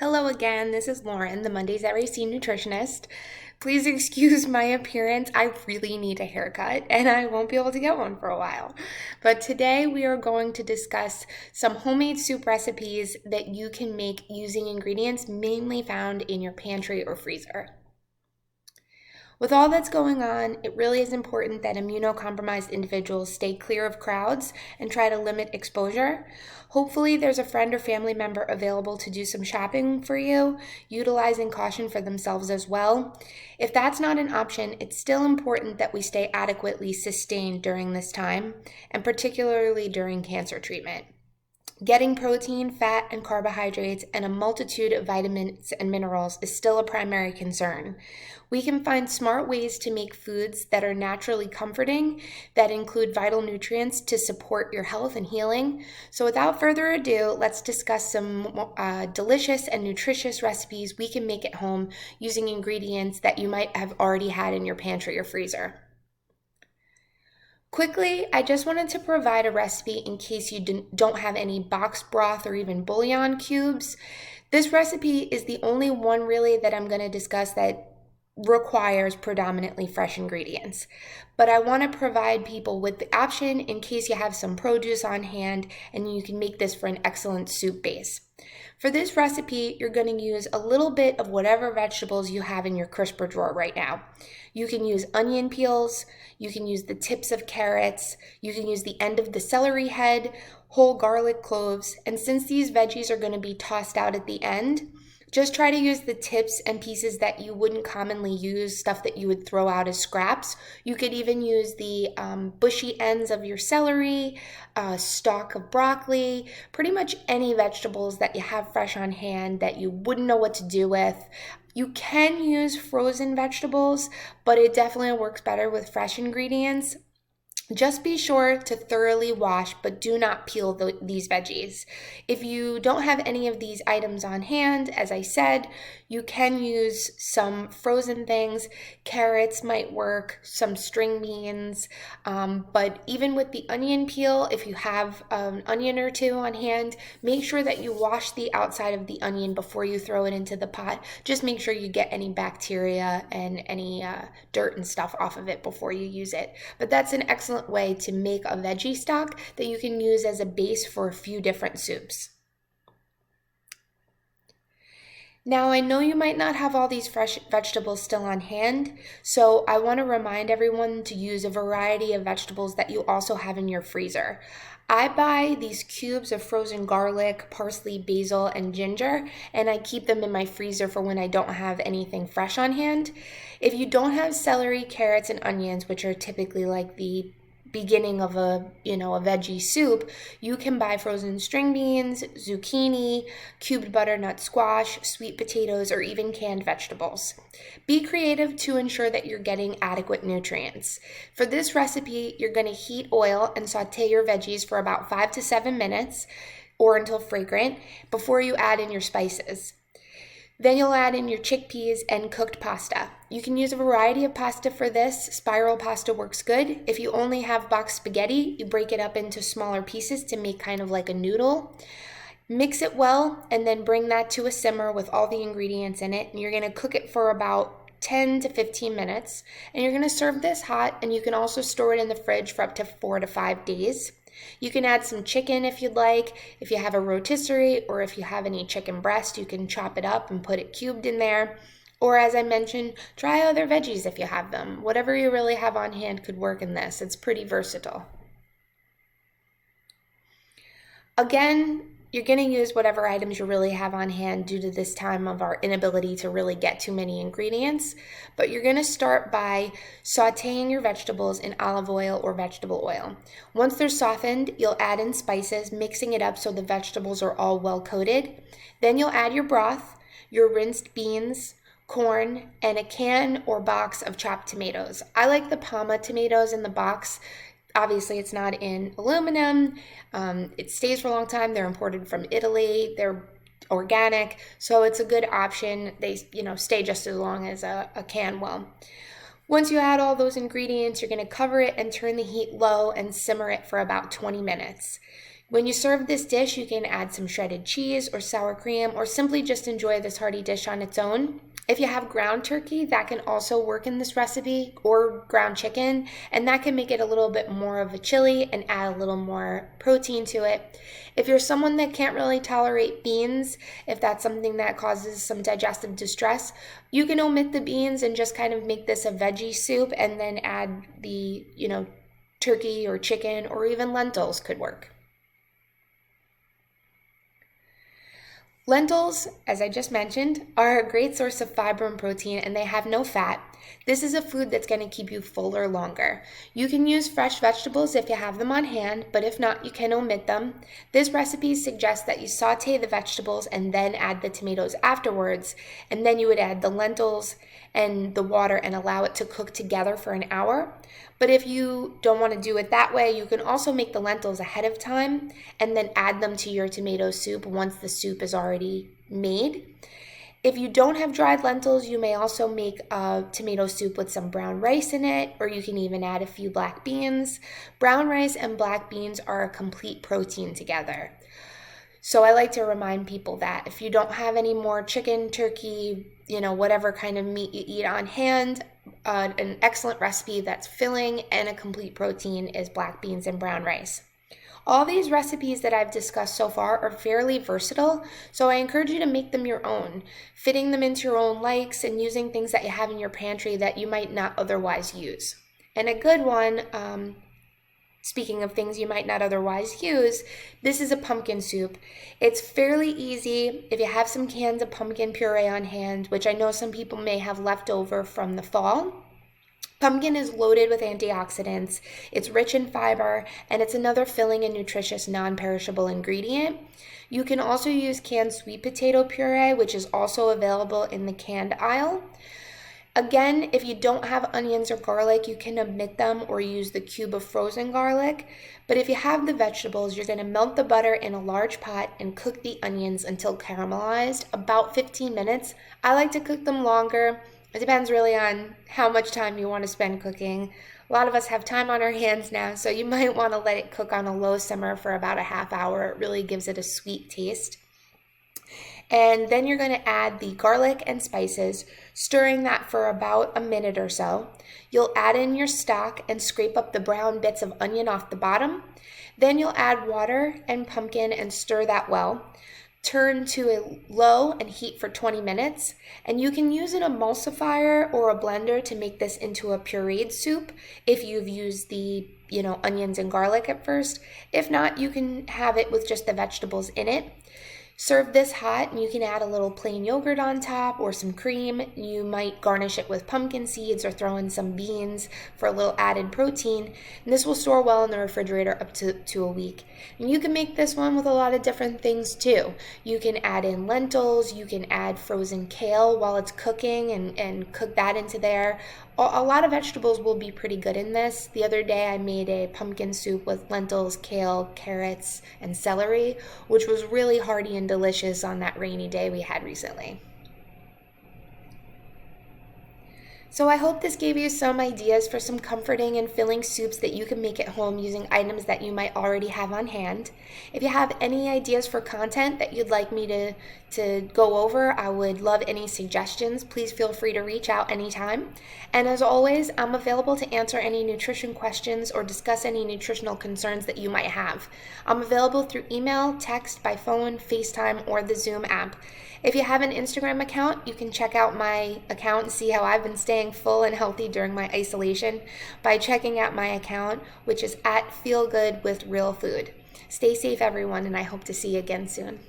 Hello again, this is Lauren, the Mondays at Racine nutritionist. Please excuse my appearance. I really need a haircut and I won't be able to get one for a while. But today we are going to discuss some homemade soup recipes that you can make using ingredients mainly found in your pantry or freezer. With all that's going on, it really is important that immunocompromised individuals stay clear of crowds and try to limit exposure. Hopefully, there's a friend or family member available to do some shopping for you, utilizing caution for themselves as well. If that's not an option, it's still important that we stay adequately sustained during this time, and particularly during cancer treatment. Getting protein, fat, and carbohydrates and a multitude of vitamins and minerals is still a primary concern. We can find smart ways to make foods that are naturally comforting, that include vital nutrients to support your health and healing. So without further ado, let's discuss some delicious and nutritious recipes we can make at home using ingredients that you might have already had in your pantry or freezer. Quickly, I just wanted to provide a recipe in case you don't have any boxed broth or even bouillon cubes. This recipe is the only one really that I'm going to discuss that requires predominantly fresh ingredients. But I want to provide people with the option in case you have some produce on hand and you can make this for an excellent soup base. For this recipe, you're going to use a little bit of whatever vegetables you have in your crisper drawer right now. You can use onion peels, you can use the tips of carrots, you can use the end of the celery head, whole garlic cloves, and since these veggies are going to be tossed out at the end, just try to use the tips and pieces that you wouldn't commonly use, stuff that you would throw out as scraps. You could even use the bushy ends of your celery, stalk of broccoli, pretty much any vegetables that you have fresh on hand that you wouldn't know what to do with. You can use frozen vegetables, but it definitely works better with fresh ingredients. Just be sure to thoroughly wash, but do not peel these veggies. If you don't have any of these items on hand, as I said, you can use some frozen things. Carrots might work, some string beans, but even with the onion peel, if you have an onion or two on hand, make sure that you wash the outside of the onion before you throw it into the pot. Just make sure you get any bacteria and any dirt and stuff off of it before you use it. But that's an excellent way to make a veggie stock that you can use as a base for a few different soups. Now, I know you might not have all these fresh vegetables still on hand, so I want to remind everyone to use a variety of vegetables that you also have in your freezer. I buy these cubes of frozen garlic, parsley, basil, and ginger, and I keep them in my freezer for when I don't have anything fresh on hand. If you don't have celery, carrots, and onions, which are typically like the beginning of a veggie soup, you can buy frozen string beans, zucchini, cubed butternut squash, sweet potatoes, or even canned vegetables. Be creative to ensure that you're getting adequate nutrients. For this recipe, you're going to heat oil and saute your veggies for about 5 to 7 minutes or until fragrant before you add in your spices. Then you'll add in your chickpeas and cooked pasta. You can use a variety of pasta for this. Spiral pasta works good. If you only have boxed spaghetti, you break it up into smaller pieces to make kind of like a noodle. Mix it well and then bring that to a simmer with all the ingredients in it. And you're going to cook it for about 10 to 15 minutes. And you're going to serve this hot, and you can also store it in the fridge for up to 4 to 5 days. You can add some chicken if you'd like. If you have a rotisserie or if you have any chicken breast, you can chop it up and put it cubed in there. Or as I mentioned, try other veggies if you have them. Whatever you really have on hand could work in this. It's pretty versatile. Again, you're going to use whatever items you really have on hand due to this time of our inability to really get too many ingredients. But you're going to start by sauteing your vegetables in olive oil or vegetable oil. Once they're softened, you'll add in spices, mixing it up so the vegetables are all well coated. Then you'll add your broth, your rinsed beans, corn, and a can or box of chopped tomatoes. I like the Palma tomatoes in the box. Obviously, it's not in aluminum. It stays for a long time. They're imported from Italy. They're organic, so it's a good option. They, stay just as long as a can will. Once you add all those ingredients, you're going to cover it and turn the heat low and simmer it for about 20 minutes. When you serve this dish, you can add some shredded cheese or sour cream, or simply just enjoy this hearty dish on its own. If you have ground turkey, that can also work in this recipe, or ground chicken, and that can make it a little bit more of a chili and add a little more protein to it. If you're someone that can't really tolerate beans, if that's something that causes some digestive distress, you can omit the beans and just kind of make this a veggie soup and then add the, turkey or chicken or even lentils could work. Lentils, as I just mentioned, are a great source of fiber and protein, and they have no fat. This is a food that's going to keep you fuller longer. You can use fresh vegetables if you have them on hand, but if not, you can omit them. This recipe suggests that you saute the vegetables and then add the tomatoes afterwards, and then you would add the lentils and the water and allow it to cook together for an hour. But if you don't want to do it that way, you can also make the lentils ahead of time and then add them to your tomato soup once the soup is already made. If you don't have dried lentils, you may also make a tomato soup with some brown rice in it, or you can even add a few black beans. Brown rice and black beans are a complete protein together. So I like to remind people that if you don't have any more chicken, turkey, whatever kind of meat you eat on hand, an excellent recipe that's filling and a complete protein is black beans and brown rice. All these recipes that I've discussed so far are fairly versatile, so I encourage you to make them your own, fitting them into your own likes and using things that you have in your pantry that you might not otherwise use. And a good one, speaking of things you might not otherwise use, this is a pumpkin soup. It's fairly easy if you have some cans of pumpkin puree on hand, which I know some people may have left over from the fall. Pumpkin is loaded with antioxidants, it's rich in fiber, and it's another filling and nutritious non-perishable ingredient. You can also use canned sweet potato puree, which is also available in the canned aisle. Again, if you don't have onions or garlic, you can omit them or use the cube of frozen garlic. But if you have the vegetables, you're going to melt the butter in a large pot and cook the onions until caramelized, about 15 minutes. I like to cook them longer. It depends really on how much time you want to spend cooking. A lot of us have time on our hands now, so you might want to let it cook on a low simmer for about a half hour. It really gives it a sweet taste. And then you're going to add the garlic and spices, stirring that for about a minute or so. You'll add in your stock and scrape up the brown bits of onion off the bottom. Then you'll add water and pumpkin and stir that well. Turn to a low and heat for 20 minutes. And you can use an emulsifier or a blender to make this into a pureed soup if you've used the onions and garlic at first. If not, you can have it with just the vegetables in it. Serve this hot, and you can add a little plain yogurt on top or some cream. You might garnish it with pumpkin seeds or throw in some beans for a little added protein. And this will store well in the refrigerator up to a week. And you can make this one with a lot of different things too. You can add in lentils, you can add frozen kale while it's cooking and cook that into there. A lot of vegetables will be pretty good in this. The other day I made a pumpkin soup with lentils, kale, carrots, and celery, which was really hearty and delicious on that rainy day we had recently. So I hope this gave you some ideas for some comforting and filling soups that you can make at home using items that you might already have on hand. If you have any ideas for content that you'd like me to go over, I would love any suggestions. Please feel free to reach out anytime. And as always, I'm available to answer any nutrition questions or discuss any nutritional concerns that you might have. I'm available through email, text, by phone, FaceTime, or the Zoom app. If you have an Instagram account, you can check out my account and see how I've been staying full and healthy during my isolation by checking out my account, which is @feelgoodwithrealfood. Stay safe, everyone, and I hope to see you again soon.